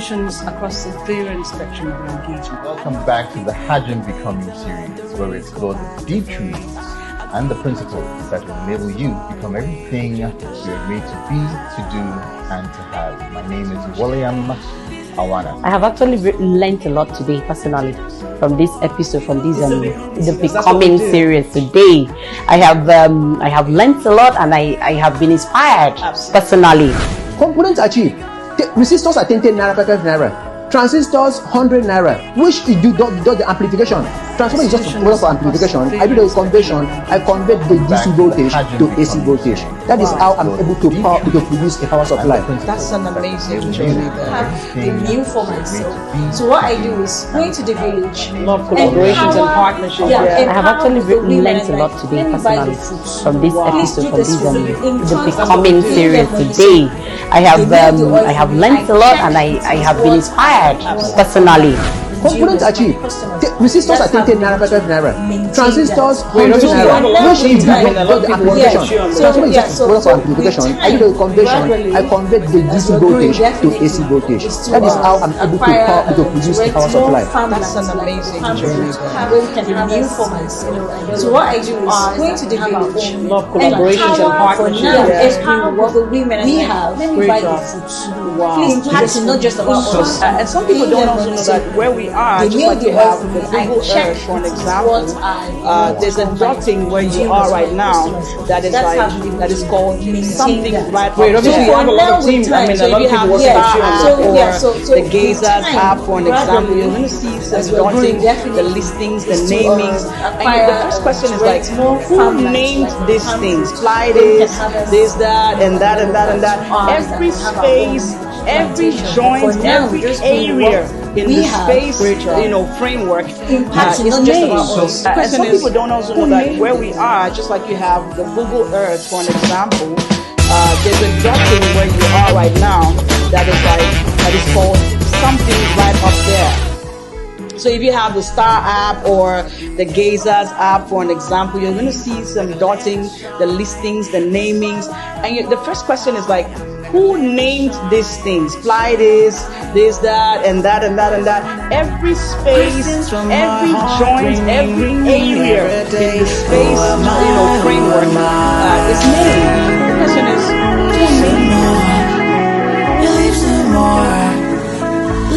solutions across the various spectrum of engagement. Welcome back to the Hajim Becoming series, where we explore the deep truths and the principles that will enable you to become everything you're made to be, to do, and to have. My name is William Awana. I have actually learned a lot today, personally, from this episode, from this the Becoming series today. I have learned a lot, and I have been inspired personally. Components achieved. Resistors are 10 naira, 5 naira. Transistors 100 naira. Which you do the amplification. Transformer is just for amplification. I do the conversion. I convert the DC voltage to AC voltage. That is how I'm able to produce a power supply. That's an amazing journey there. I have a new for myself. So what I do is go into the village. Love collaborations and partnerships. I have actually learned a lot today, personally, from this episode, from this the Becoming series today. I have learned a lot, and I have been inspired personally. Components achieved. Resistors are 10 naira, 5 naira. Transistors 100 naira. Which you do the amplification. Transformer is just for amplification. I do the conversion. I convert the DC voltage to AC voltage. That is how I'm able to produce a power supply. That's an amazing journey. A new for myself. So what I do is go into the village. Love collaborations and partnerships. Empower what the women we have. Let me buy the food. Please, it's not just about us. And some people don't also know that where we are, just like you have the Google Earth, for an example, there's a dotting where you are right now that is called something right up there. Obviously you have a lot of teams. I mean, a lot of people work or the Gazers app, for an example, you're going to see some dotting, the listings, the namings. And the first question is like, who named these things? Fly this, that, and that, and that, and that. Every space, every joint, every area in the space, framework is just about us. And some people don't also know that where we are, just like you have the Google Earth, for an example, there's a dotting where you are right now that is called something right up there. So if you have the Star app or the Gazers app, for an example, you're going to see some dotting, the listings, the namings. And the first question is like, who named these things? Fly this, that, and that, and that, and that. Every space, every joint, every area in the space, framework is named. The question is, who named it? Believe some more,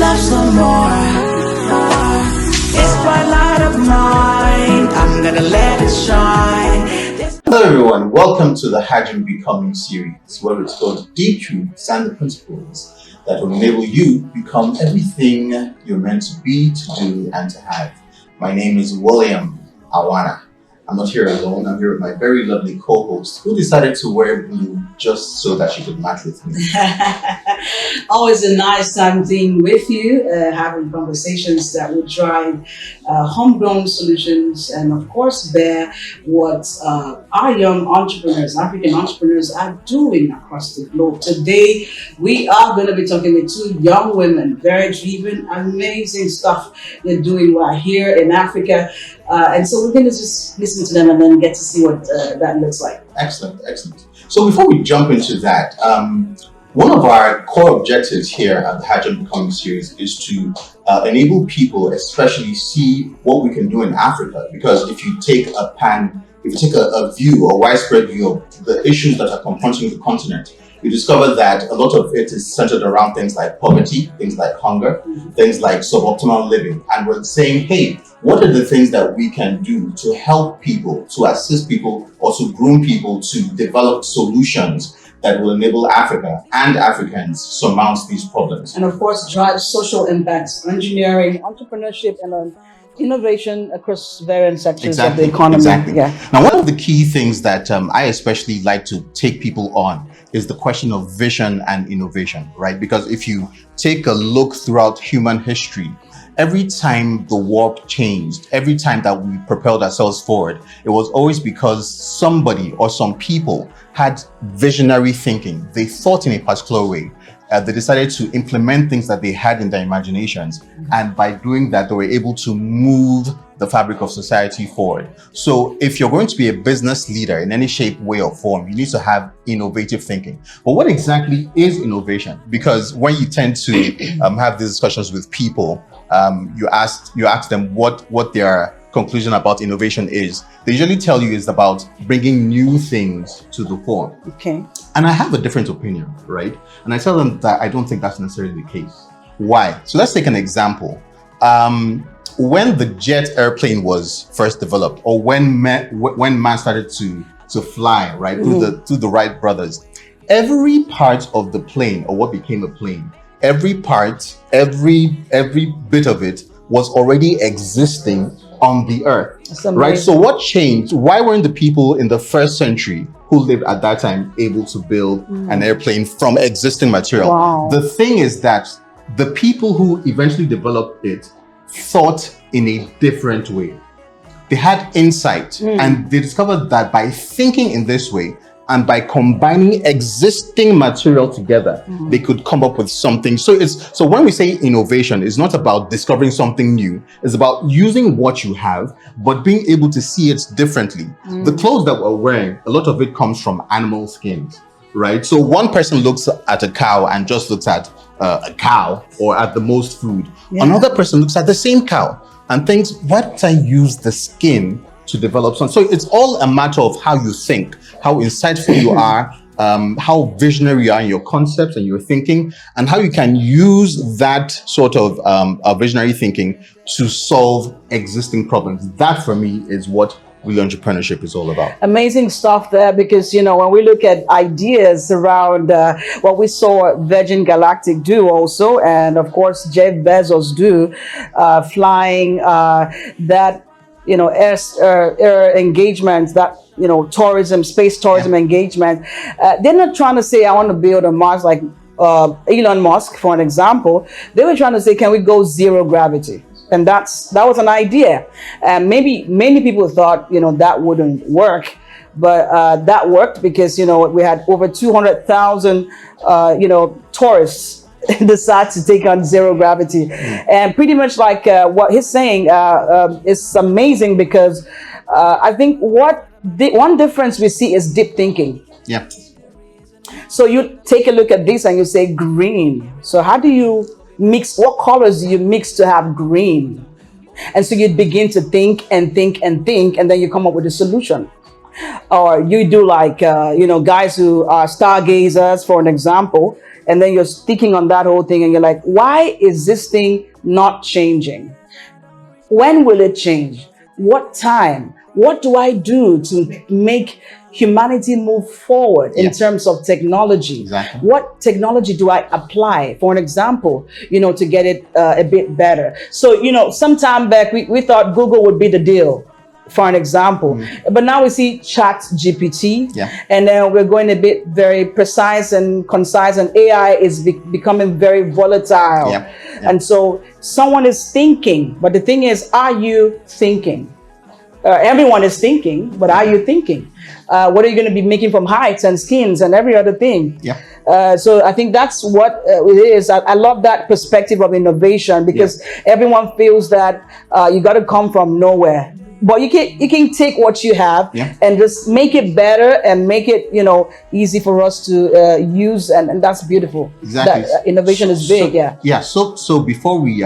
love some more. It's bright light of mine. I'm gonna let it shine. Hello everyone, welcome to the Hajim Becoming series, where we explore the deep truths and the principles that will enable you to become everything you're meant to be, to do, and to have. My name is William Awana. I'm not here alone, I'm here with my very lovely co-host, who decided to wear blue just so that she could match with me. Always a nice time being with you, having conversations that will drive homegrown solutions and, of course, bear what our young entrepreneurs, African entrepreneurs, are doing across the globe. Today, we are going to be talking with two young women, very driven, amazing stuff they're doing right here in Africa. And so we're going to just listen to them and then get to see what that looks like. Excellent, excellent. So before we jump into that, one of our core objectives here at the Hajim Becoming series is to enable people, especially, see what we can do in Africa. Because if you take a view, a widespread view of the issues that are confronting the continent, you discover that a lot of it is centered around things like poverty, things like hunger, things like suboptimal living. And we're saying, hey, what are the things that we can do to help people, to assist people, or to groom people to develop solutions that will enable Africa and Africans surmount these problems? And of course, drive social impacts, engineering, entrepreneurship, and innovation across various sectors of the economy. Exactly. Yeah. Now, one of the key things that I especially like to take people on is the question of vision and innovation, right? Because if you take a look throughout human history, every time the world changed, every time that we propelled ourselves forward, it was always because somebody or some people had visionary thinking. They thought in a particular way. They decided to implement things that they had in their imaginations. And by doing that, they were able to move the fabric of society forward. So if you're going to be a business leader in any shape, way, or form, you need to have innovative thinking. But what exactly is innovation? Because when you tend to have these discussions with people, you ask them what their conclusion about innovation is. They usually tell you it's about bringing new things to the fore. Okay. And I have a different opinion, right? And I tell them that I don't think that's necessarily the case. Why? So let's take an example. When the jet airplane was first developed, or when man started to fly, right, through the Wright brothers, every part of the plane, or what became a plane, every part, every bit of it was already existing on the earth, right? So what changed? Why weren't the people in the first century who lived at that time able to build an airplane from existing material? Wow. The thing is that the people who eventually developed it thought in a different way. They had insight, and they discovered that by thinking in this way and by combining existing material together, they could come up with something. So when we say innovation, it's not about discovering something new. It's about using what you have, but being able to see it differently. The clothes that we're wearing, a lot of it comes from animal skins, right? So one person looks at a cow and just looks at a cow, or at the most food. Another person looks at the same cow and thinks, why don't I use the skin to develop something? So it's all a matter of how you think, how insightful you are, how visionary you are in your concepts and your thinking, and how you can use that sort of visionary thinking to solve existing problems. That for me is what real entrepreneurship is all about. Amazing stuff there, because when we look at ideas around what we saw Virgin Galactic do also, and of course Jeff Bezos do, flying that air engagement, that tourism, space tourism engagement. They're not trying to say I want to build a Mars like Elon Musk, for an example. They were trying to say, can we go zero gravity? And that was an idea. And maybe many people thought that wouldn't work, but that worked because we had over 200,000 tourists decide to take on zero gravity. And pretty much like what he's saying is amazing, because I think one difference we see is deep thinking. Yeah. So you take a look at this and you say green. So how do you mix, what colors do you mix to have green? And so you begin to think and think and think, and then you come up with a solution. Or you do like guys who are stargazers, for an example, and then you're sticking on that whole thing and you're like, why is this thing not changing? When will it change? What time? What do I do to make humanity move forward in terms of technology? Exactly. What technology do I apply, for an example, to get it a bit better? So, some time back, we thought Google would be the deal, for an example. But now we see Chat GPT, and then we're going a bit very precise and concise, and AI is becoming very volatile. And so someone is thinking, but the thing is, are you thinking? Everyone is thinking, but are you thinking? What are you going to be making from hides and skins and every other thing? So I think that's what it is. I love that perspective of innovation, because everyone feels that you got to come from nowhere. But you can take what you have and just make it better and make it easy for us to use, and that's beautiful. Exactly. That, innovation is big. So before we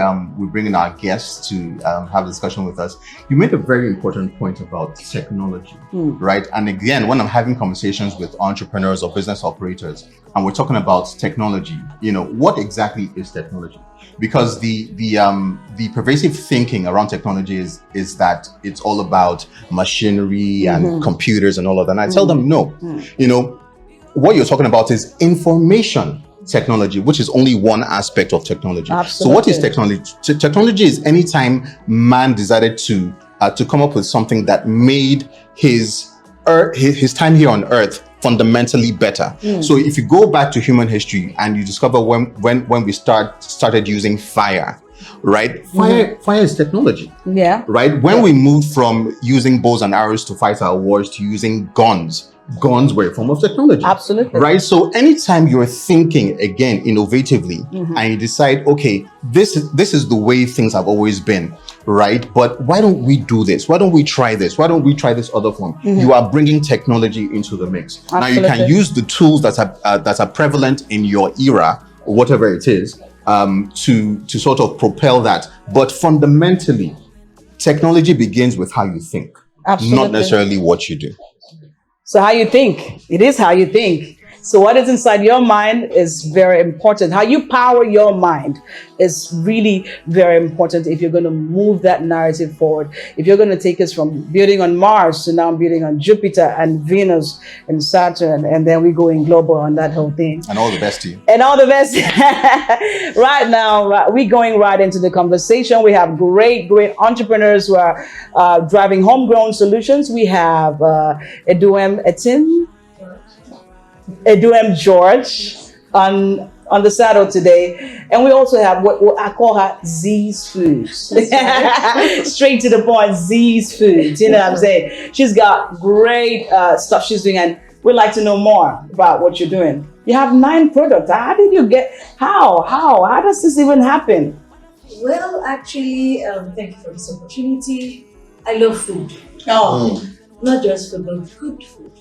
bring in our guests to have a discussion with us, you made a very important point about technology, right? And again, when I'm having conversations with entrepreneurs or business operators, and we're talking about technology, what exactly is technology? Because the pervasive thinking around technology is that it's all about machinery and computers and all of that. And I tell them, no, what you're talking about is information technology, which is only one aspect of technology. Absolutely. So what is technology? Technology is anytime man decided to come up with something that made his time here on Earth fundamentally better. So if you go back to human history and you discover when we started using fire, right? Fire is technology. Right? When we moved from using bows and arrows to fight our wars to using guns, guns were a form of technology. Absolutely. Right? So anytime you're thinking, again, innovatively, and you decide, okay, this is the way things have always been, right? But why don't we do this? Why don't we try this? Why don't we try this other form? You are bringing technology into the mix. Now you can use the tools that are prevalent in your era, or whatever it is, to sort of propel that. But fundamentally, technology begins with how you think, not necessarily what you do. So how you think, it is how you think. So what is inside your mind is very important. How you power your mind is really very important if you're going to move that narrative forward. If you're going to take us from building on Mars to now building on Jupiter and Venus and Saturn, and then we going global on that whole thing. And all the best to you. And all the best. Right now, we're going right into the conversation. We have great entrepreneurs who are driving homegrown solutions. We have Eduem George on the saddle today, and we also have what I call her Z's Foods. Straight to the point, Z's Foods. You know what I'm saying? She's got great stuff she's doing, and we'd like to know more about what you're doing. You have 9 products. How did you get? How does this even happen? Well, actually, thank you for this opportunity. I love food. Not just food, but good food.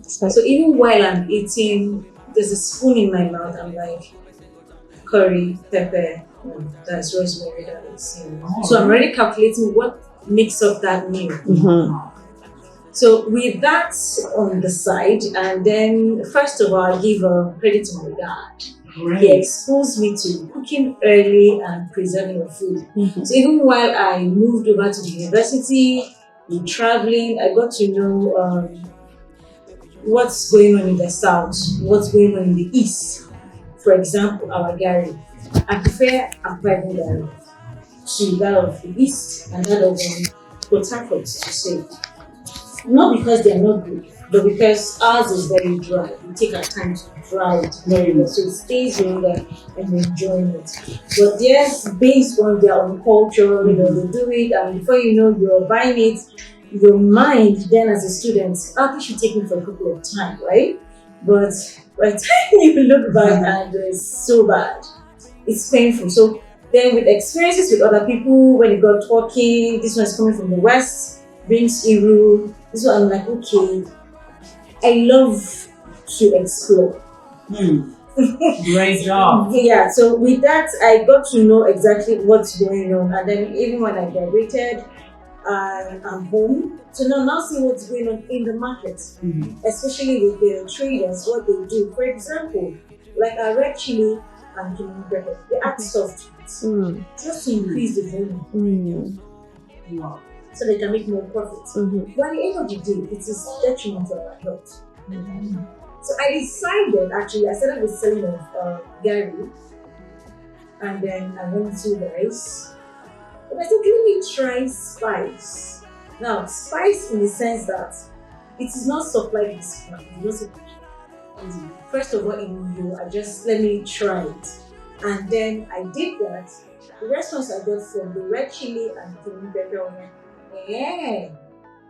So even while I'm eating, there's a spoon in my mouth. I'm like, curry, pepper, that's rosemary, that is. So I'm already calculating what makes up that meal. So with that on the side, and then first of all, I'll give credit to my dad. He exposed me to cooking early and preserving of food. So even while I moved over to the university, traveling, I got to know what's going on in the south, what's going on in the east. For example, our Gary. I prefer Akwa Gary to that of the east and that of Port Harcourt, to say. Not because they're not good, but because ours is very dry. We take our time to dry it very well, so it stays longer and we're enjoying it. But yes, based on their own culture, they do it, and before you know, you're buying it. Your mind then as a student, this should take me for a couple of time, right? But by the time you look back and it's so bad, it's painful. So then with experiences with other people, when you got talking, this one's coming from the west, brings Iru, this one I'm like, okay, I love to explore. Great job. Yeah, so with that, I got to know exactly what's going on. And then even when I graduated, I'm home to now see what's going on in the market, especially with the traders, what they do. For example, like a red chili and cumin pepper, they add soft just to increase the volume. Wow. So they can make more profit. But at the end of the day, it is detriment to our health. So I decided, actually, I started with selling of Gary, and then I went to the rice. But I said, let me try spice. Now, spice in the sense that it is not supplied with spice. First of all, let me try it. And then I did that. The response I got from the red chili and cumin pepper,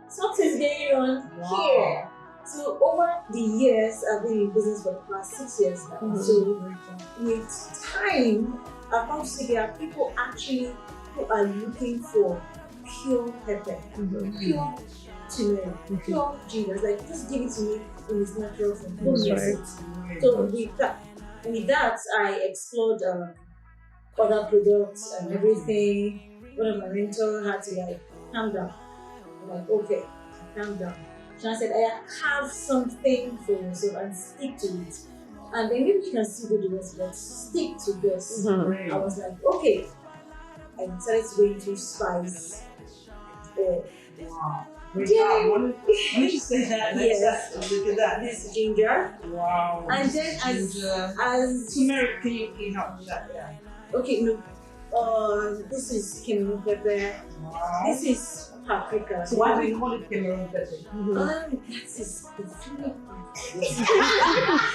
something's going on here. So over the years, I've been in business for the past 6 years now. So with time, I've found that there are people actually who are looking for pure pepper, pure turmeric, pure ginger. Like, just give it to me in its natural form. So with that, I explored other products and everything. One of my mentors had to calm down. I'm like, okay, calm down. So I said, I have something for yourself and stick to it. And then maybe you can still do the rest, but stick to this. I was like, okay. I decided to go into spice. Wow. When did you say that? Yes. Look at that. This ginger. Wow. And then as turmeric, can you help with that? Yeah. Okay, no. This is cumin pepper. Wow. This is paprika. So why do we call it cumin pepper? That is the funny part.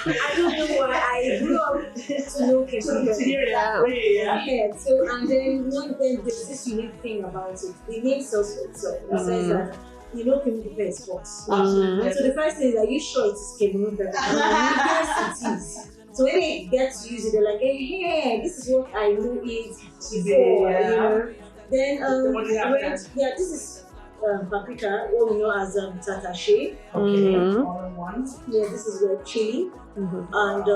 I don't know why I grew up to know cumin pepper. Yeah. So and then one thing, there's this unique thing about it. The name sells for itself. It says that you know Cameroon pepper is hot. So the first thing is, are you sure it is Cameroon pepper? Yes, it is. So when they get to use it, they're like, hey, this is what I know it before, you know. Then this is paprika, what we know as tatache. Yeah, this is red chili, and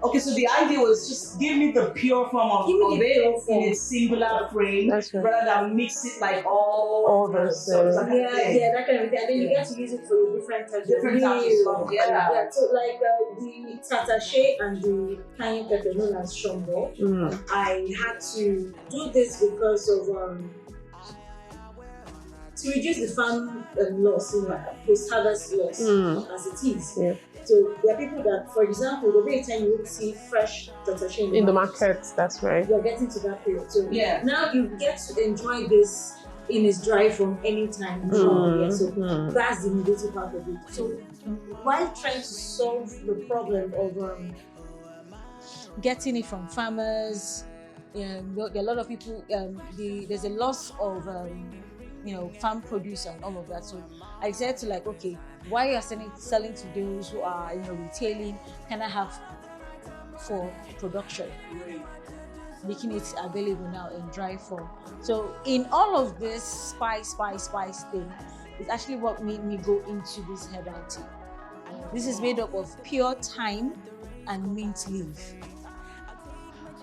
okay, so the idea was just give me the pure form of it in a singular frame, rather than mix it like all the stuff. That kind of thing. And then you get to use it for different types of stuff. Yeah. So like the tatache and the cayenne pepper known as shombo, I had to do this because of to reduce the farm loss, post-harvest loss as it is. Yeah. So there are people that, for example, the very time you would see fresh tatache in the market, that's right. You're getting to that period. So now you get to enjoy this in its dry from any time. So that's the innovative part of it. So while trying to solve the problem of getting it from farmers, there are a lot of people, there's a loss of farm produce and all of that. So I decided to okay, why are you selling to those who are retailing? Can I have for production, making it available now in dry form? So in all of this spice thing is actually what made me go into this herbal tea. This is made up of pure thyme and mint leaf.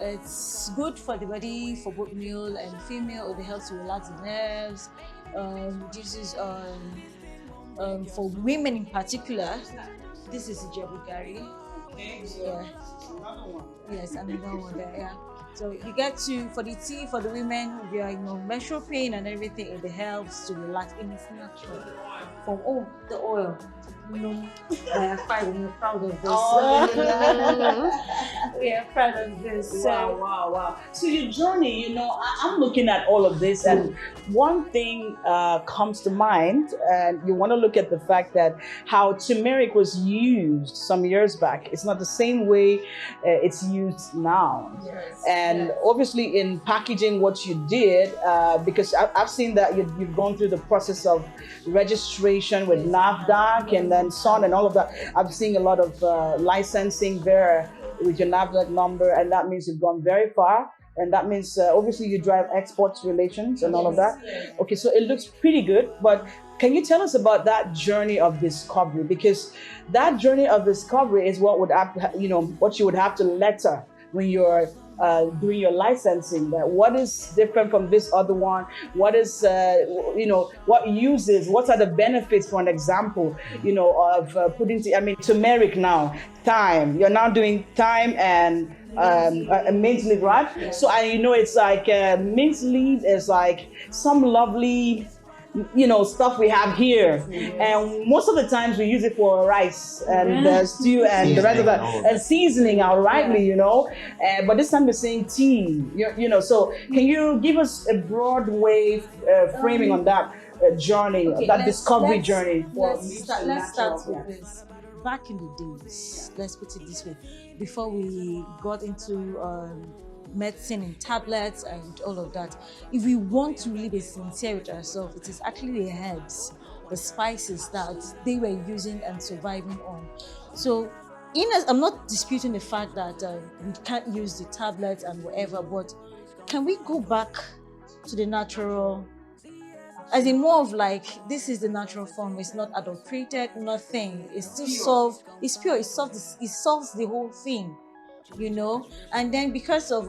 It's good for the body, for both male and female. It helps to relax the nerves. This is for women in particular. This is Ijebu Gari. Another one. Yes, another one there. Yeah. So you get to, for the tea for the women, if you are menstrual pain and everything, it helps to relax. And it's natural. From the oil. We are proud of this. We are proud of this. Wow. So your journey, I'm looking at all of this, and one thing comes to mind, and you want to look at the fact that how turmeric was used some years back. It's not the same way it's used now. Yes. And obviously in packaging what you did, because I've seen that you've gone through the process of registration with NAFDAC and then SON and all of that. I'm seeing a lot of licensing there with your NAFDAC number, and that means you've gone very far. And that means obviously you drive exports relations and all of that. Yes. Okay, so it looks pretty good, but can you tell us about that journey of discovery? Because that journey of discovery is what would have to, what you would have to letter when you're doing your licensing. That what is different from this other one? What is what uses? What are the benefits? For an example, of putting turmeric now, thyme. You're now doing thyme and mint leaf, right? Yes. So it's like mint leaf is like some lovely stuff we have here, and most of the times we use it for rice and stew and the rest of that, and seasoning outrightly, but this time we're saying tea, so can you give us a broad way framing on that journey, that discovery journey? Let's start with this. Back in the days, let's put it this way, before we got into medicine and tablets and all of that, if we want to really be sincere with ourselves, it is actually the herbs, the spices that they were using and surviving on. So I'm not disputing the fact that we can't use the tablets and whatever, but can we go back to the natural, as in more of this is the natural form, it's not adulterated, nothing, it's still it's pure, it solves the whole thing. And then because of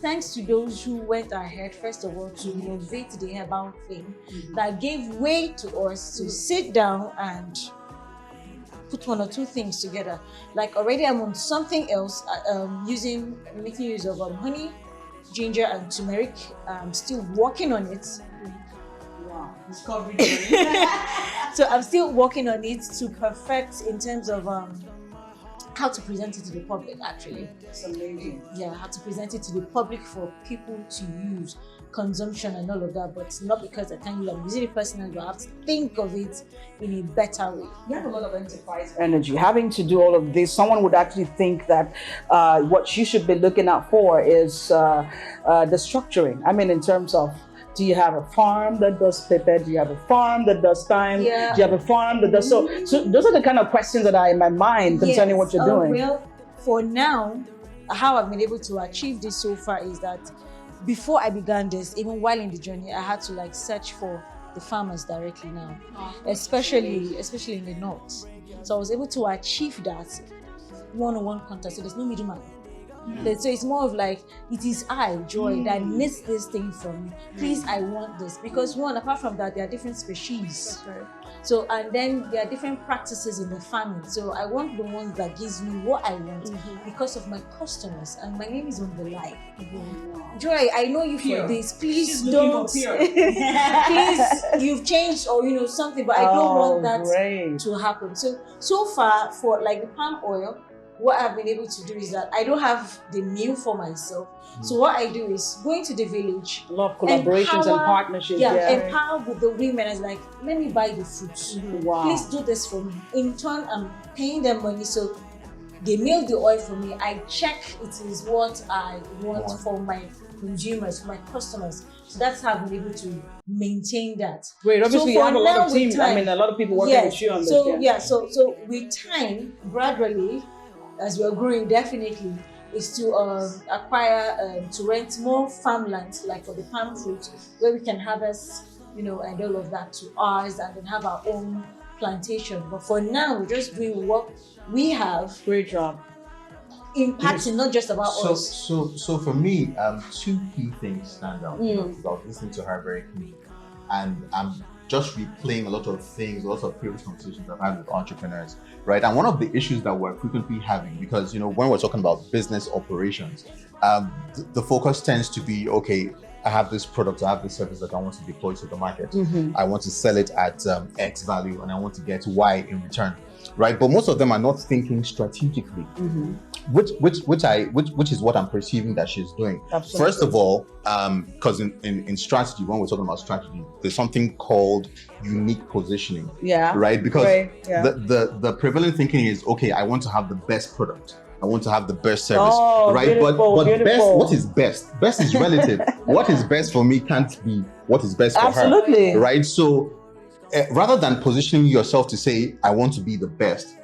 thanks to those who went ahead, first of all, to innovate the herbal thing, that gave way to us to sit down and put one or two things together. Like already I'm on something else, making use of honey, ginger and turmeric. I'm still working on it. Wow, discovery journey. So I'm still working on it to perfect in terms of how to present it to the public, actually. That's amazing. Yeah, how to present it to the public for people to use, consumption and all of that, but not because I can't use it. I'm using it personally, but I have to think of it in a better way. You have a lot of enterprise energy. Having to do all of this, someone would actually think that what you should be looking out for is the structuring. In terms of Do you have a farm that does pepper? Do you have a farm that does thyme? Yeah. Do you have a farm that does so those are the kind of questions that are in my mind concerning what you're doing. Well, for now, how I've been able to achieve this so far is that before I began this, even while in the journey, I had to like search for the farmers directly now, especially in the north. So I was able to achieve that one-on-one contact. So there's no middleman. So it's more of like, it is I, Joy, that needs this thing from you. Please, I want this. Because one, apart from that, there are different species. So, and then there are different practices in the farming. So I want the one that gives me what I want because of my customers. And my name is on the line. Joy, I know you for this. Please don't. Please, you've changed or something, but I don't want that to happen. So far, for like the palm oil, what I've been able to do is that I don't have the meal for myself. So what I do is going to the village. A lot of collaborations and partnerships. Empower with the women as like, let me buy the fruits. Wow. Please do this for me. In turn, I'm paying them money. So they mill the oil for me. I check it is what I want for my consumers, for my customers. So that's how I've been able to maintain that. Great. Obviously, you have a lot of team. Time, I mean, a lot of people working with you on this. So with time, gradually, as we're growing, definitely is to acquire, to rent more farmland, like for the palm fruit, where we can harvest, and all of that to ours, and then have our own plantation. But for now, we're just doing what we have. Great job. Impacting not just about us. So for me, two key things stand out about listening to her very clearly, and I'm just replaying a lot of things, lots of previous conversations I've had with entrepreneurs, right? And one of the issues that we're frequently having, because when we're talking about business operations, the focus tends to be, okay, I have this product, I have this service that I want to deploy to the market. I want to sell it at X value, and I want to get Y in return, right? But most of them are not thinking strategically. Which is what I'm perceiving that she's doing. Absolutely. First of all, because in strategy, when we're talking about strategy, there's something called unique positioning. Yeah. Right? Because the prevalent thinking is, okay, I want to have the best product. I want to have the best service. Right? Beautiful, but beautiful. best, what is best? Best is relative. What is best for me can't be what is best for Absolutely. her. Right? So rather than positioning yourself to say, I want to be the best,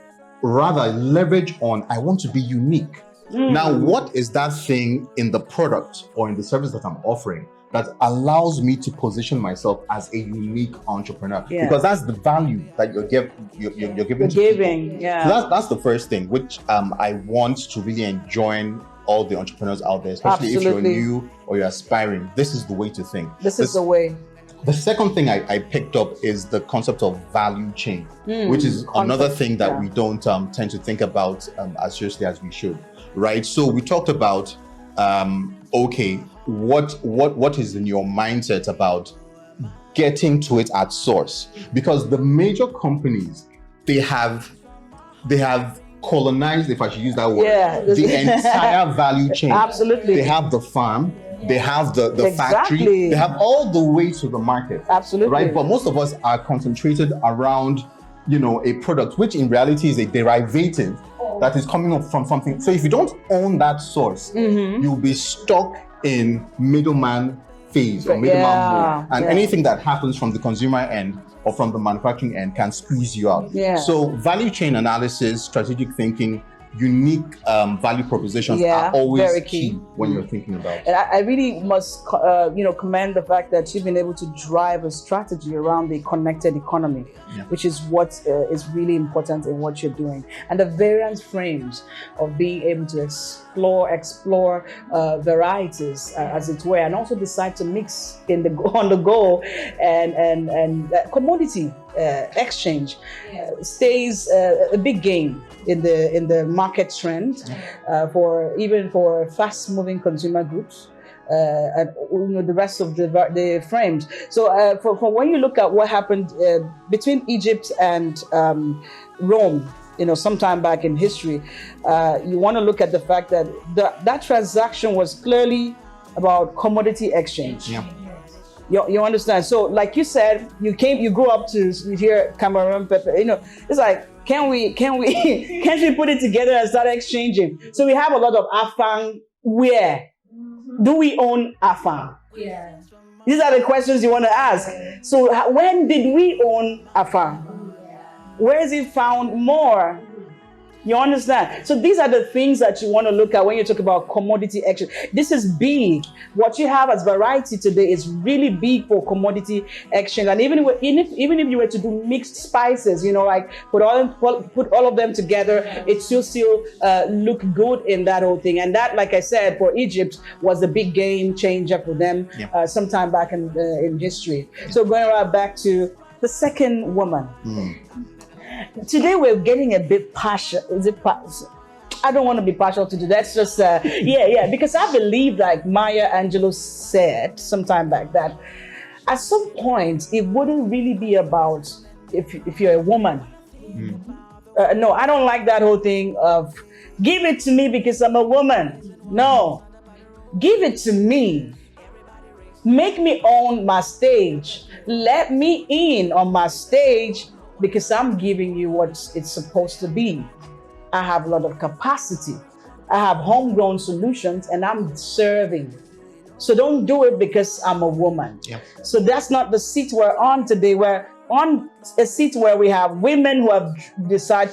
rather leverage on, I want to be unique. Now, what is that thing in the product or in the service that I'm offering that allows me to position myself as a unique entrepreneur? Because that's the value that you're giving to people. So that's the first thing, which I want to really enjoin all the entrepreneurs out there, especially if you're new or you're aspiring. This is the way to think. This is the way. The second thing I picked up is the concept of value chain, which is another thing that we don't tend to think about as seriously as we should, right? So we talked about, okay, what is in your mindset about getting to it at source? Because the major companies, they have colonized, if I should use that word, the entire value chain. Absolutely. They have the farm. They have the factory, they have all the way to the market. Absolutely. Right? But most of us are concentrated around, a product, which in reality is a derivative that is coming up from something. So if you don't own that source, you'll be stuck in middleman phase or middleman mode. And anything that happens from the consumer end or from the manufacturing end can squeeze you out. So value chain analysis, strategic thinking, unique value propositions are always very key when you're thinking about it. And I really must commend the fact that you've been able to drive a strategy around the connected economy, which is what is really important in what you're doing, and the variant frames of being able to explore varieties as it were, and also decide to mix on the go, and commodity exchange stays a big game in the market trend for fast moving consumer goods and the rest of the frames. So for when you look at what happened between Egypt and Rome, sometime back in history, you want to look at the fact that that transaction was clearly about commodity exchange. You understand? So, like you said, you grew up to hear Cameroon pepper. It's like, can't we put it together and start exchanging? So we have a lot of afang. Where do we own afang? These are the questions you want to ask. So when did we own a farm? Where is it found more? You understand? So these are the things that you want to look at when you talk about commodity exchange. This is big. What you have as variety today is really big for commodity exchange. And even if you were to do mixed spices, like put all of them together, it still look good in that whole thing. And that, like I said, for Egypt was a big game changer for them sometime back in history. So going right back to the second woman. Today we're getting a bit partial. I don't want to be partial to do that. It's just because I believe, like Maya Angelou said sometime back, that at some point it wouldn't really be about if you're a woman. No, I don't like that whole thing of give it to me because I'm a woman. No, give it to me. Make me own my stage. Let me in on my stage. Because I'm giving you what it's supposed to be. I have a lot of capacity. I have homegrown solutions and I'm serving. So don't do it because I'm a woman. So that's not the seat we're on today. We're on a seat where we have women who have decided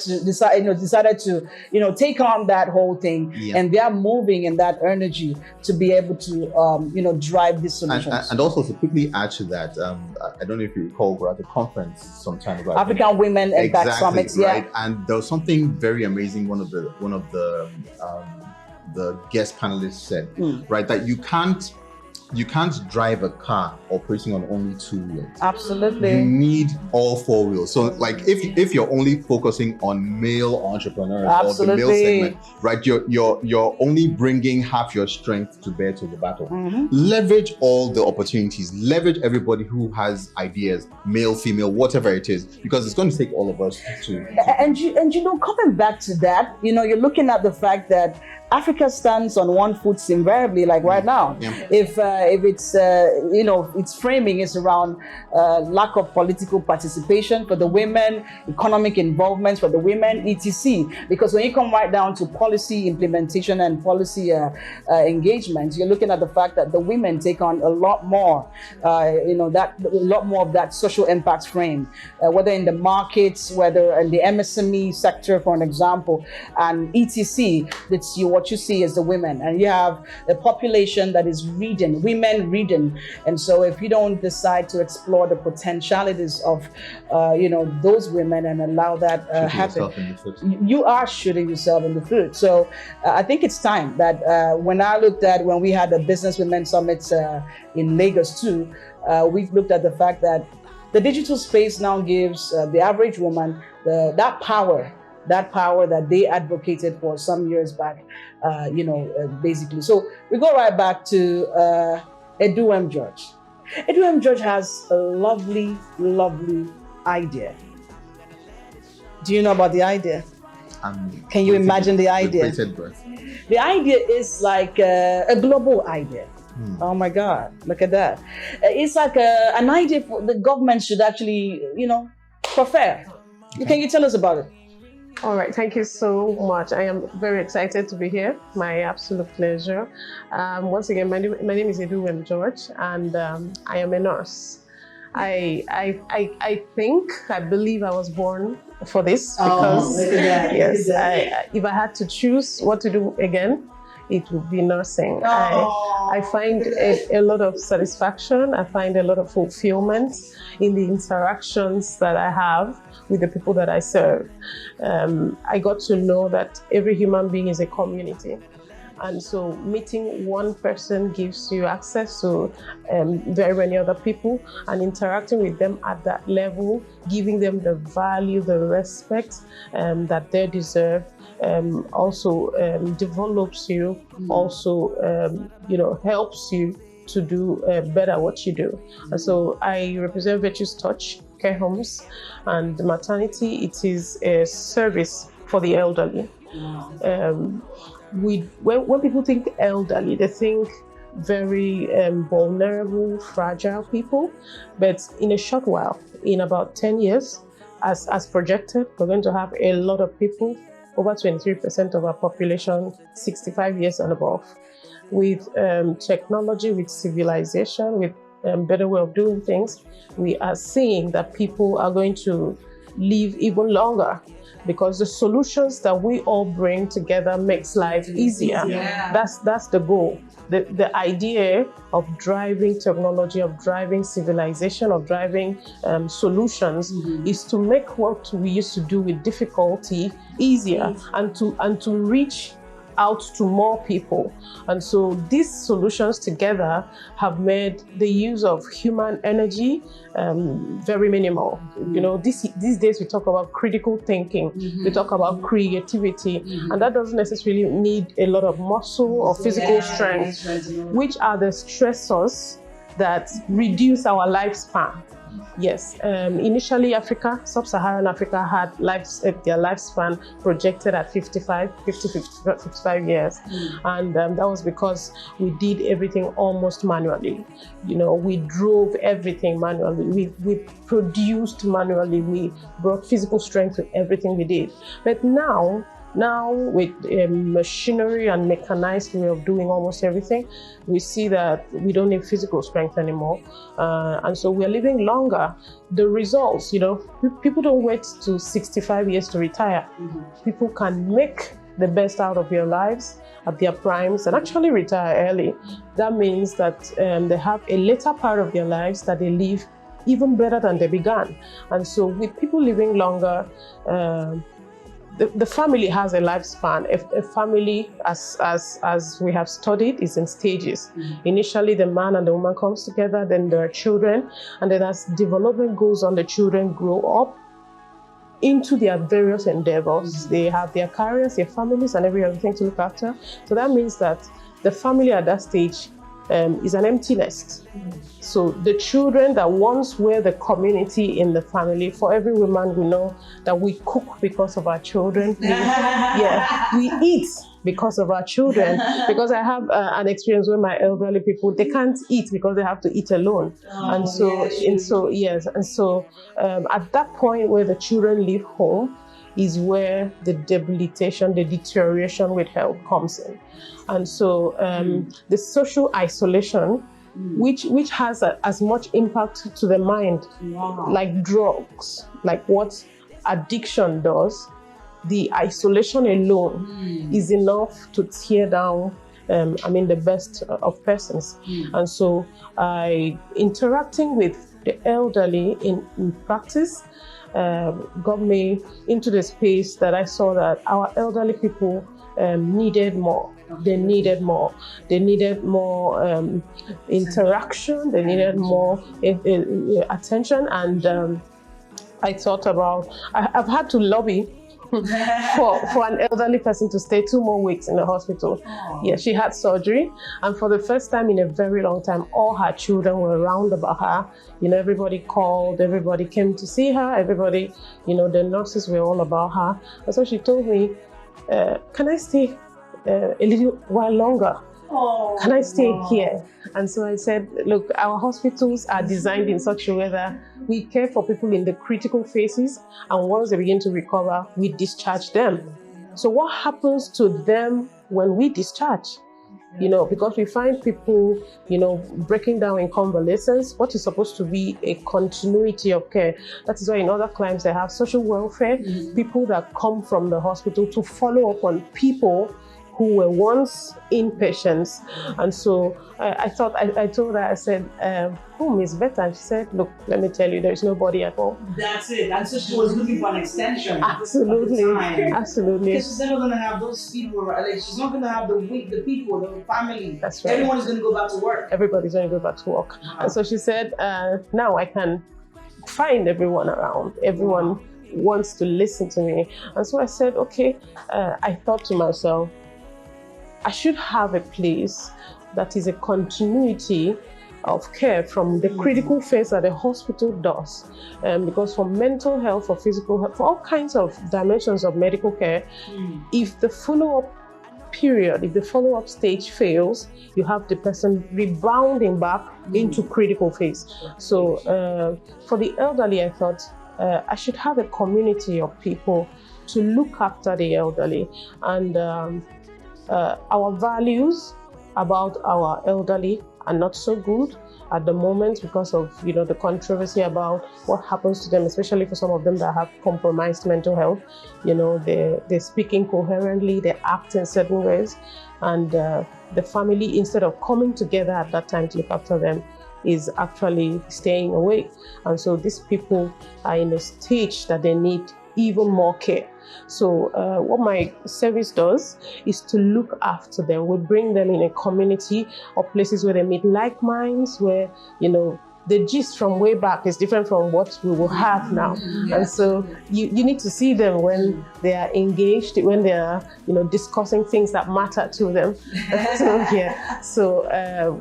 to take on that whole thing, and they are moving in that energy to be able to drive these solutions. And also to quickly add to that, I don't know if you recall, we're at a conference sometime ago. African Women Impact Summits, right? And there was something very amazing. One of the guest panelists said, right, that you can't drive a car operating on only 2 wheels. Absolutely. You need all 4 wheels. So like if you're only focusing on male entrepreneurs or the male segment, right, you're only bringing half your strength to bear to the battle. Leverage all the opportunities. Leverage everybody who has ideas, male, female, whatever it is, because it's going to take all of us to and coming back to that, you're looking at the fact that Africa stands on one foot invariably, like right now. If it's its framing is around lack of political participation for the women, economic involvement for the women, etc. Because when you come right down to policy implementation and policy engagement, you're looking at the fact that the women take on a lot more, a lot more of that social impact frame, whether in the markets, whether in the MSME sector, for an example, and etc. What you see is the women, and you have a population that is women reading, and so if you don't decide to explore the potentialities of those women and allow that happen, you are shooting yourself in the foot. So I think it's time that when we had the Business Women Summit in Lagos too, we've looked at the fact that the digital space now gives the average woman that power that they advocated for some years back, basically. So we go right back to Edu M. George. Edu M. George has a lovely, lovely idea. Do you know about the idea? Can you imagine the idea? The idea is like a global idea. Oh my God, look at that. It's like an idea for the government should actually, prefer. Can you tell us about it? All right, thank you so much. I am very excited to be here. My absolute pleasure. Once again, my name is Edu M. George, and I am a nurse. I believe I was born for this because if I had to choose what to do again, it would be nursing. I find a lot of satisfaction. I find a lot of fulfillment in the interactions that I have with the people that I serve. I got to know that every human being is a community. And so meeting one person gives you access to very many other people, and interacting with them at that level, giving them the value, the respect that they deserve, also develops you, also helps you to do better what you do. And so I represent Virtue's Touch Care Homes, and maternity, it is a service for the elderly. When people think elderly, they think very vulnerable, fragile people. But in a short while, in about 10 years, as projected, we're going to have a lot of people, over 23% of our population, 65 years and above, with technology, with civilization, with better way of doing things, we are seeing that people are going to live even longer, because the solutions that we all bring together makes life easier. That's the goal. The idea of driving technology, of driving civilization, of driving solutions is to make what we used to do with difficulty easier, and to reach out to more people. And so these solutions together have made the use of human energy very minimal. You know, these days we talk about critical thinking, we talk about creativity, and that doesn't necessarily need a lot of muscle or physical strength, which are the stressors that reduce our lifespan. Yes, initially Sub-Saharan Africa had their lifespan projected at 55 years. And that was because we did everything almost manually. You know, we drove everything manually. We produced manually. We brought physical strength to everything we did. But now with machinery and mechanized way of doing almost everything, we see that we don't need physical strength anymore. And so we're living longer. The results, you know, people don't wait to 65 years to retire. People can make the best out of their lives at their primes and actually retire early. That means that they have a later part of their lives that they live even better than they began. And so with people living longer, the family has a lifespan. A family, as we have studied, is in stages. Initially, the man and the woman comes together, then there are children, and then as development goes on, the children grow up into their various endeavors. They have their careers, their families, and every other thing to look after. So that means that the family at that stage is an empty nest. So the children that once were the community in the family, for every woman we know that we cook because of our children. We eat because of our children. Because I have an experience with my elderly people, they can't eat because they have to eat alone. And so at that point where the children leave home is where the debilitation, the deterioration with health comes in. And so the social isolation, which has as much impact to the mind, like drugs, like what addiction does, the isolation alone is enough to tear down the best of persons. And so interacting with the elderly in practice got me into the space that I saw that our elderly people needed more. They needed more. They needed more interaction. They needed more attention. And I thought about, I've had to lobby for an elderly person to stay 2 more weeks in the hospital. Yeah, she had surgery, and for the first time in a very long time, all her children were around about her. You know, everybody called, everybody came to see her, everybody, you know, the nurses were all about her. And so she told me, can I stay a little while longer? Can I stay here? And so I said, look, our hospitals are designed in such a way that we care for people in the critical phases, and once they begin to recover, we discharge them. So what happens to them when we discharge? You know, because we find people, you know, breaking down in convalescence, what is supposed to be a continuity of care. That is why in other climes they have social welfare, people that come from the hospital to follow up on people who were once inpatients. And so I told her, I said, home is better. And she said, look, let me tell you, there's nobody at home. That's it. And so she was looking for an extension. Absolutely. Absolutely. Because she's never going to have those people, like, she's not going to have the people, the family. That's right. Everyone is going to go back to work. Everybody's going to go back to work. And so she said, now I can find everyone around. Everyone wants to listen to me. And so I said, okay, I thought to myself, I should have a place that is a continuity of care from the critical phase that the hospital does. Because for mental health, for physical health, for all kinds of dimensions of medical care, if the follow-up period, if the follow-up stage fails, you have the person rebounding back into critical phase. So for the elderly, I thought I should have a community of people to look after the elderly. And our values about our elderly are not so good. at the moment because of the controversy about what happens to them, especially for some of them that have compromised mental health. They're speaking coherently, they act in certain ways, and the family, instead of coming together at that time to look after them, is actually staying away. And so these people are in a stage that they need even more care. So what my service does is to look after them. We bring them in a community or places where they meet like minds, where the gist from way back is different from what we will have now. And so you need to see them when they are engaged, when they are discussing things that matter to them. So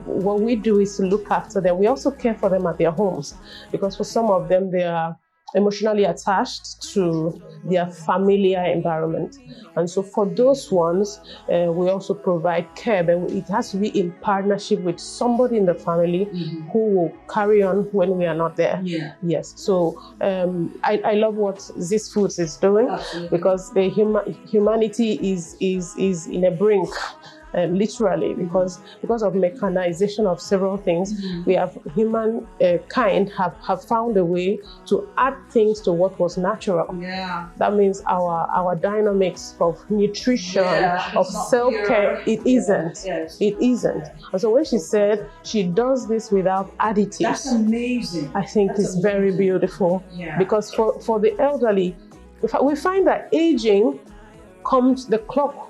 what we do is to look after them. We also care for them at their homes, because for some of them they are emotionally attached to their familiar environment. And so for those ones, we also provide care, but it has to be in partnership with somebody in the family who will carry on when we are not there. Yes. So I love what This Foods is doing. Absolutely. Because the humanity is in a brink. Literally, because of mechanization of several things, we have humankind have found a way to add things to what was natural. That means our dynamics of nutrition, of self-care, it isn't. It isn't. And so when she said she does this without additives, that's amazing. I think it's very beautiful. Because for the elderly, we find that aging the clock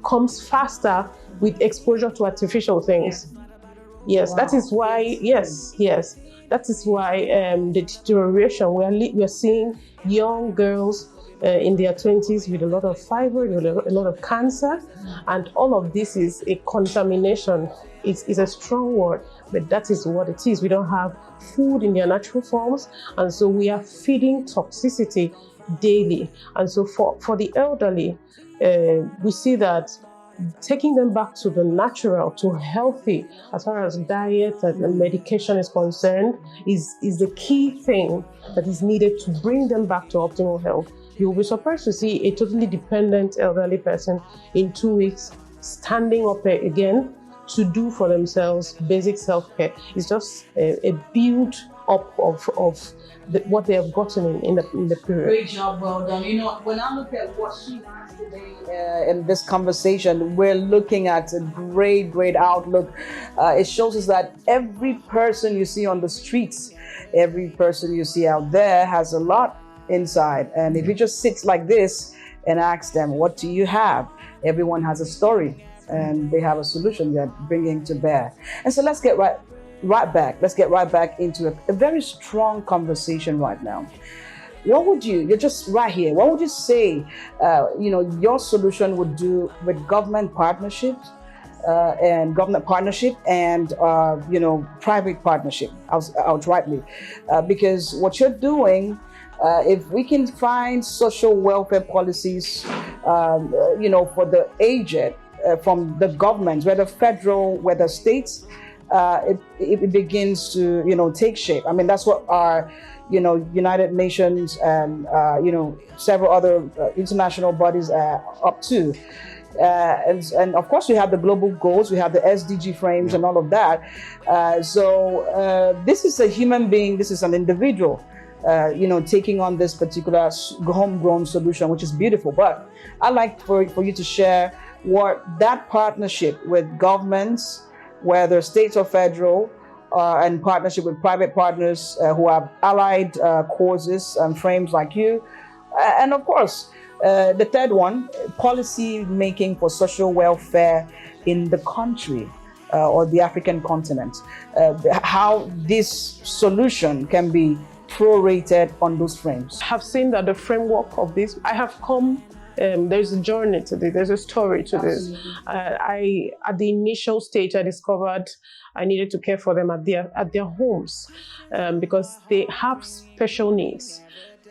comes faster with exposure to artificial things. Yes, that is why. Yes, that is why the deterioration we're seeing young girls in their 20s with a lot of fibroid, with a lot of cancer, and all of this is a contamination. It's a strong word, but that is what it is. We don't have food in their natural forms, and so we are feeding toxicity daily. And so for the elderly, we see that taking them back to the natural, to healthy, as far as diet and medication is concerned, is the key thing that is needed to bring them back to optimal health. You'll be surprised to see a totally dependent elderly person in 2 weeks standing up again to do for themselves basic self-care. It's just a build up of what they have gotten in the period. Great job, well done. When I look at what she has today in this conversation, we're looking at a great outlook. It shows us that every person you see on the streets, every person you see out there has a lot inside. And if you just sit like this and ask them, what do you have? Everyone has a story and they have a solution they're bringing to bear. And so let's get right back. Let's get right back into a very strong conversation right now. What would you're just right here, what would you say, your solution would do with government partnerships and private partnership outrightly? Because what you're doing, if we can find social welfare policies, for the aged, from the governments, whether federal, whether states, it begins to, take shape. I mean, that's what our, United Nations and, several other international bodies are up to. And of course, we have the global goals, we have the SDG frames and all of that. So this is a human being, this is an individual, taking on this particular homegrown solution, which is beautiful. But I'd like for you to share what that partnership with governments, whether states or federal, and partnership with private partners who have allied causes and frames like you. And of course, the third one, policy making for social welfare in the country or the African continent. How this solution can be prorated on those frames. I have seen that the framework of this, I have come, there's a journey to this, there's a story to this. At the initial stage, I discovered I needed to care for them at their homes because they have special needs.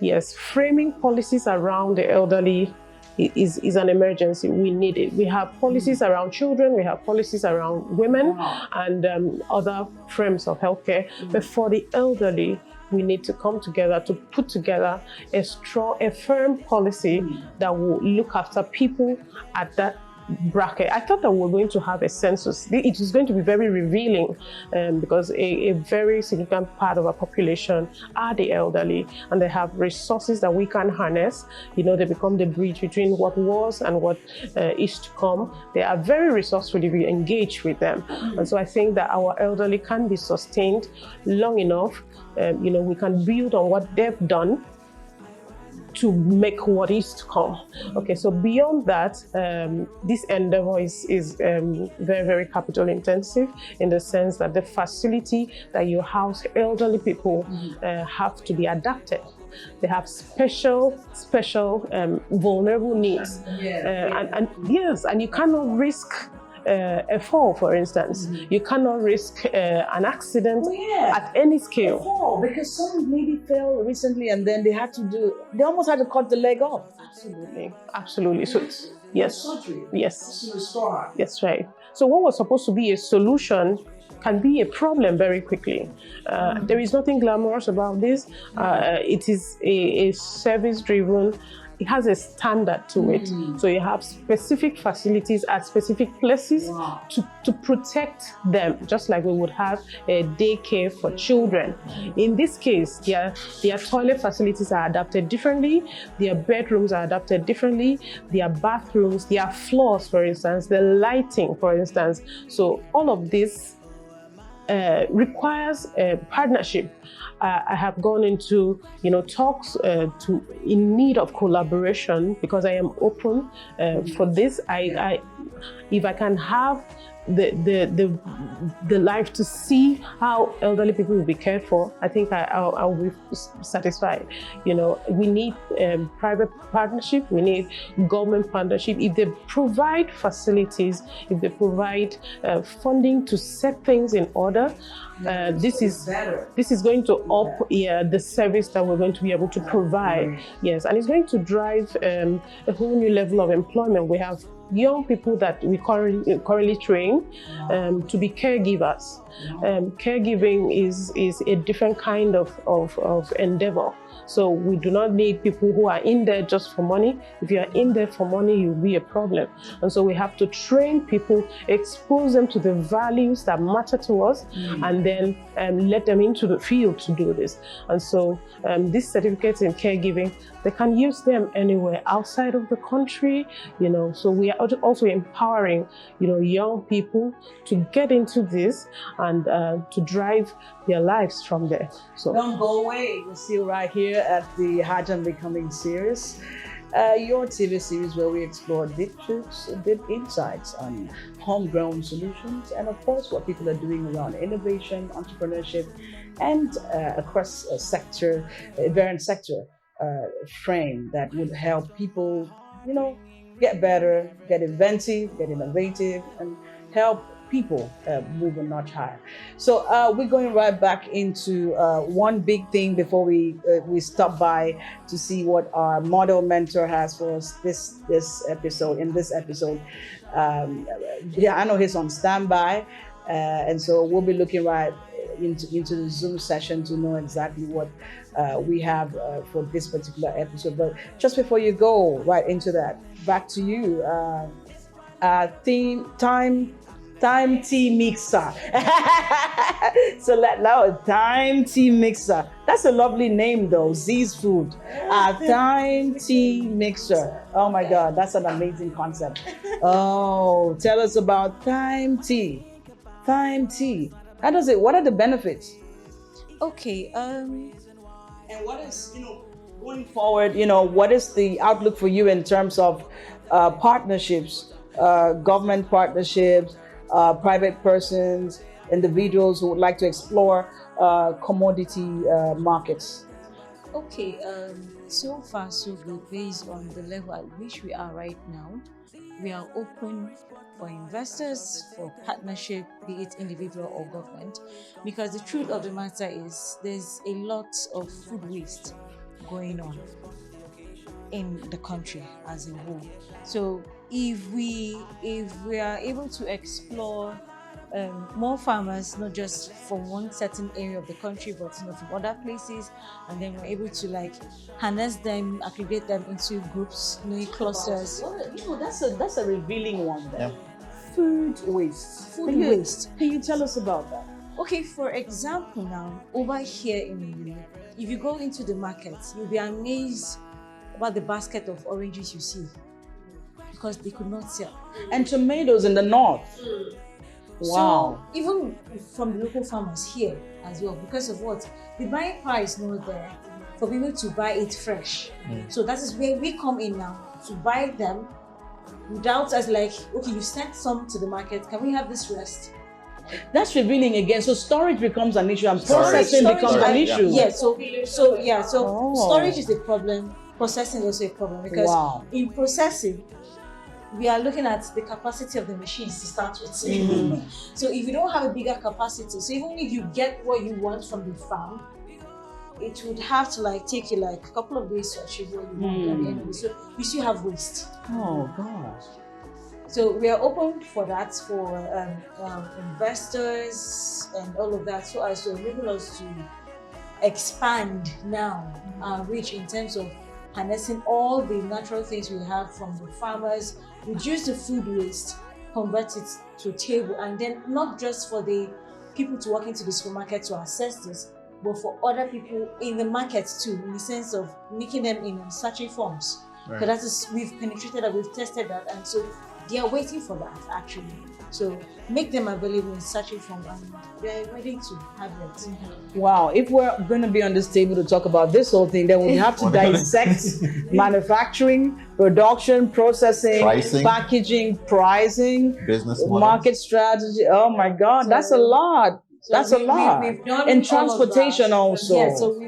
Yes, framing policies around the elderly is an emergency. We need it. We have policies around children, we have policies around women and other frames of healthcare. But for the elderly, we need to come together to put together a firm policy that will look after people at that bracket. I thought that we were going to have a census. It is going to be very revealing because a very significant part of our population are the elderly, and they have resources that we can harness. You know, they become the bridge between what was and what is to come. They are very resourceful if we engage with them. And so I think that our elderly can be sustained long enough. You know, we can build on what they've done to make what is to come. Okay, so beyond that, this endeavor is very, very capital intensive, in the sense that the facility that you house elderly people have to be adapted. They have special vulnerable needs. And yes, and you cannot risk a fall, for instance. You cannot risk an accident at any scale. A fall, because some maybe fell recently and then they almost had to cut the leg off. Absolutely. So yes, surgery. Yes, to restore. that's right. So what was supposed to be a solution can be a problem very quickly. There is nothing glamorous about this. It is a service-driven. It has a standard to it. So you have specific facilities at specific places to protect them, just like we would have a daycare for children. In this case, their toilet facilities are adapted differently, their bedrooms are adapted differently, their bathrooms, their floors, for instance, the lighting, for instance. So all of this requires a partnership. I have gone into, talks in need of collaboration, because I am open for this. If I can have the life to see how elderly people will be cared for, I think I'll be satisfied. We need private partnership, we need government partnership. If they provide facilities, if they provide funding to set things in order, this is going to up the service that we're going to be able to provide. Yes, and it's going to drive a whole new level of employment. We have young people that we currently train to be caregivers. Caregiving is a different kind of endeavor. So we do not need people who are in there just for money. If you are in there for money, you'll be a problem. And so we have to train people, expose them to the values that matter to us, and then let them into the field to do this. And so these certificates in caregiving, they can use them anywhere outside of the country, So we are also empowering, young people to get into this and to drive their lives from there. So don't go away. We're still right here at the Hajam Becoming series, your TV series where we explore deep truths, deep insights on homegrown solutions, and of course what people are doing around innovation, entrepreneurship, and across a sector, a variant sector frame that would help people, get better, get inventive, get innovative, and help people move a notch higher. So we're going right back into one big thing before we stop by to see what our model mentor has for us this episode. In this episode, I know he's on standby, and so we'll be looking right into the Zoom session to know exactly what we have for this particular episode. But just before you go right into that, back to you. Time tea mixer. So now time tea mixer. That's a lovely name though. Z's Food. Time tea mixer. Oh my God, that's an amazing concept. Oh, tell us about time tea. Time tea. How does it? What are the benefits? Okay. And what is, going forward, what is the outlook for you in terms of partnerships, government partnerships, private persons, individuals who would like to explore commodity markets? Okay, so far so good. Based on the level at which we are right now, we are open for investors, for partnership, be it individual or government, because the truth of the matter is there's a lot of food waste going on in the country as a whole. So if we are able to explore more farmers, not just from one certain area of the country, but from other places, and then we're able to like harness them, aggregate them into groups, in clusters. That's a revealing one there. Yeah. Food waste. Food waste. Can you tell us about that? Okay, for example, now over here in the if you go into the market, you'll be amazed about the basket of oranges you see, because they could not sell. And tomatoes in the north. Wow. So even from the local farmers here as well, because of what? The buying power is not there for people to buy it fresh. So that is where we come in now, to buy them without us like, okay, you sent some to the market, can we have this rest? That's revealing again. So storage becomes an issue and processing becomes an issue. Yeah, so storage is a problem, processing is also a problem, because in processing, we are looking at the capacity of the machines to start with. So if you don't have a bigger capacity, so even if you get what you want from the farm, it would have to like take you like a couple of days to achieve what you want at the end of it. So you still have waste. Oh gosh. So we are open for that, for investors and all of that, so as to enable us to expand now our reach in terms of harnessing all the natural things we have from the farmers, reduce the food waste, convert it to a table, and then not just for the people to walk into the supermarket to access this, but for other people in the market too, in the sense of making them in sachet forms. Right. So that is, we've penetrated that, we've tested that, and so they are waiting for that actually. So make them available in sachet form, and they're ready to have it. Wow, if we're going to be on this table to talk about this whole thing, then we have to dissect manufacturing, production, processing, Pricing. Packaging, pricing, Business models. market strategy. Oh my God, that's a lot. That's a lot. We've done And all of transportation that. also. Yeah, so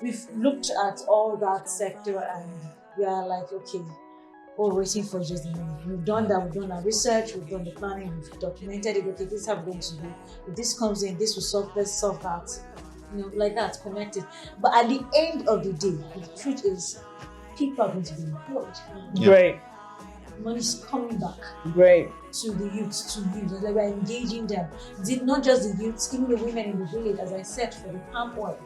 we've looked at all that sector, and we are like, okay, all waiting for just the money. We've done that, we've done our research, we've done the planning, we've documented it. Okay, this is how we're going to do. If this comes in, this will solve, let's solve that. Like that, connected. But at the end of the day, the truth is, people are going to be employed. Great. Money's coming back. Great. To the youth, to youth, like we're engaging them. Not just the youth, even the women in the village, as I said, for the palm oil.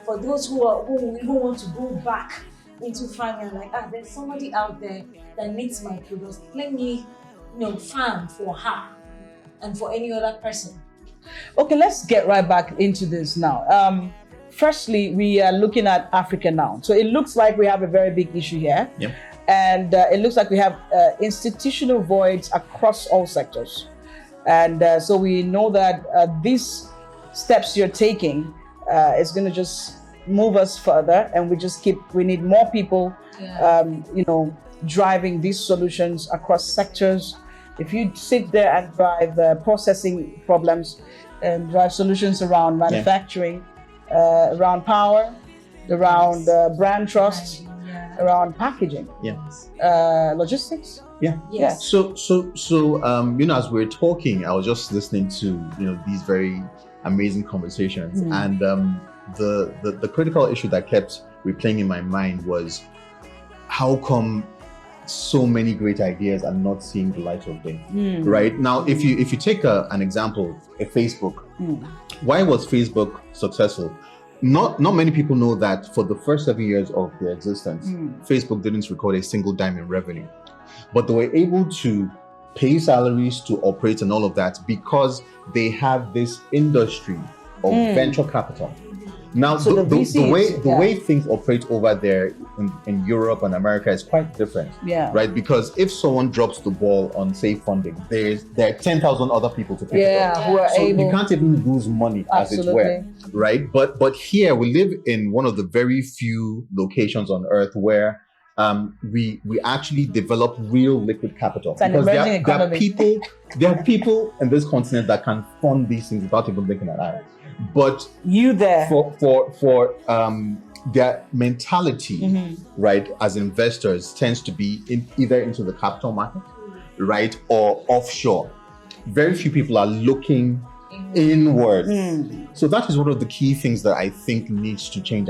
For those who even want to go back into farming, like, there's somebody out there that needs my products. Let me, farm for her and for any other person. Okay, let's get right back into this now. Firstly, we are looking at Africa now. So it looks like we have a very big issue here. Yep. And it looks like we have institutional voids across all sectors. And so we know that these steps you're taking is going to just move us further, and we need more people, driving these solutions across sectors. If you sit there and drive processing problems and drive solutions around manufacturing, around power, around brand trust, around packaging, logistics. Yes. So, as we're talking, I was just listening to, these very amazing conversations, and the critical issue that kept replaying in my mind was, how come so many great ideas are not seeing the light of day? Right now, if you take an example, Facebook, why was Facebook successful? Not many people know that for the first 7 years of their existence, Facebook didn't record a single dime in revenue, but they were able to pay salaries to operate and all of that because they have this industry of venture capital. Now, So the way things operate over there in Europe and America is quite different, right? Because if someone drops the ball on, say, funding, there are 10,000 other people to pick it up. who are So able. you can't even lose money, as it were, right? But here we live in one of the very few locations on Earth where we actually develop real liquid capital, an because emerging there economy. are people in this continent that can fund these things without even blinking an eye. But You there. for their mentality, right, as investors tends to be either into the capital market, right, or offshore. Very few people are looking inward. So that is one of the key things that I think needs to change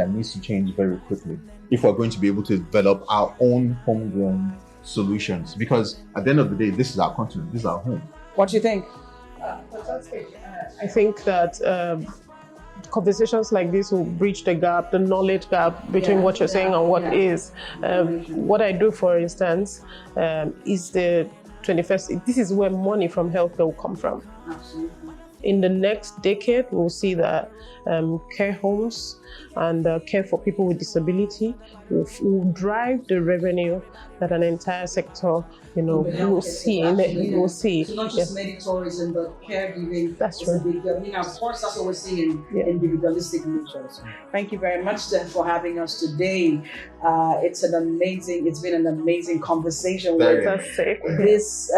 very quickly if we're going to be able to develop our own homegrown solutions. Because at the end of the day, this is our continent, this is our home. What do you think? Fantastic. I think that conversations like this will bridge the gap, the knowledge gap between what you're saying and what is. What I do, for instance, is the 21st. This is where money from healthcare will come from. Absolutely. In the next decade, we'll see that care homes and care for people with disability will drive the revenue that an entire sector, will see. We'll see. So not just medical tourism, but caregiving. That's true. Of course, that's what we're seeing in individualistic natures. Thank you very much for having us today. It's been an amazing conversation with this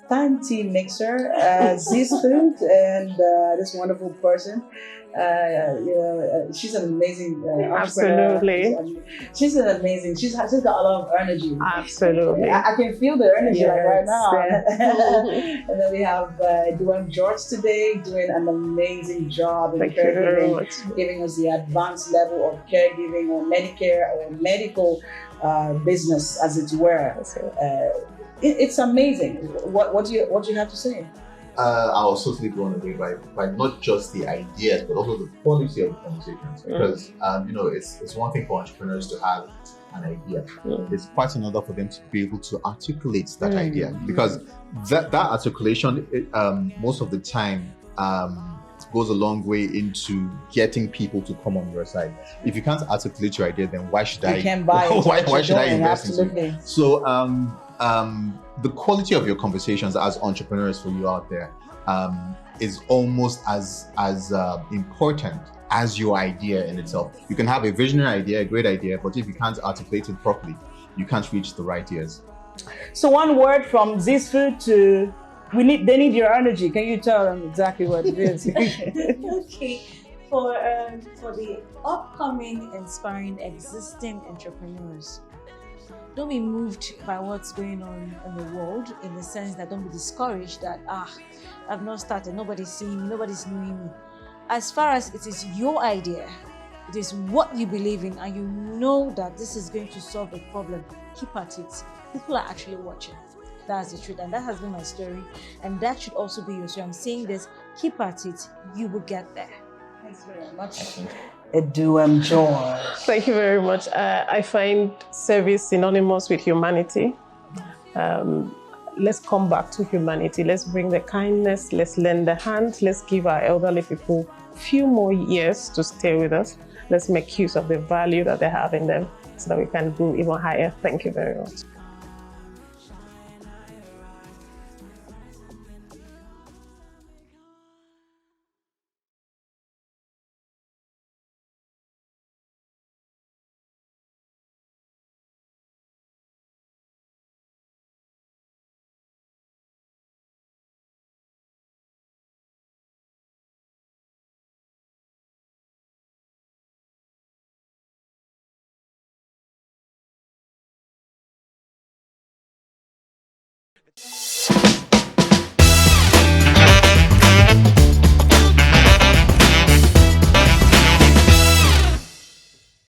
time team mixer, Z's Food, and this wonderful person. She's an amazing entrepreneur. Absolutely. She's amazing. She's got a lot of energy. Absolutely. I can feel the energy right now. And then we have Duane George today doing an amazing job in caregiving, giving us the advanced level of caregiving or Medicare or medical business, as it were. It's amazing. What do you have to say? I was totally blown away by not just the ideas, but also the quality of the conversations. Because it's one thing for entrepreneurs to have an idea. It's quite another for them to be able to articulate that idea. Because that articulation, most of the time, goes a long way into getting people to come on your side. If you can't articulate your idea, then why should I? Can't buy why should I invest Absolutely. in you? So the quality of your conversations as entrepreneurs for you out there is almost as important as your idea in itself. You can have a visionary idea, a great idea, but if you can't articulate it properly, you can't reach the right ears. So one word from Z's Food to they need your energy. Can you tell them exactly what it is? Okay. For the upcoming, inspiring, existing entrepreneurs, don't be moved by what's going on in the world, in the sense that don't be discouraged that I've not started, nobody's seeing me, nobody's knowing me. As far as it is your idea, it is what you believe in, and you know that this is going to solve a problem, keep at it. People are actually watching. That's the truth, and that has been my story, and that should also be your story. I'm saying this, keep at it, you will get there. Thanks very much. Duane George. Thank you very much. I find service synonymous with humanity. Let's come back to humanity. Let's bring the kindness. Let's lend a hand. Let's give our elderly people a few more years to stay with us. Let's make use of the value that they have in them so that we can go even higher. Thank you very much.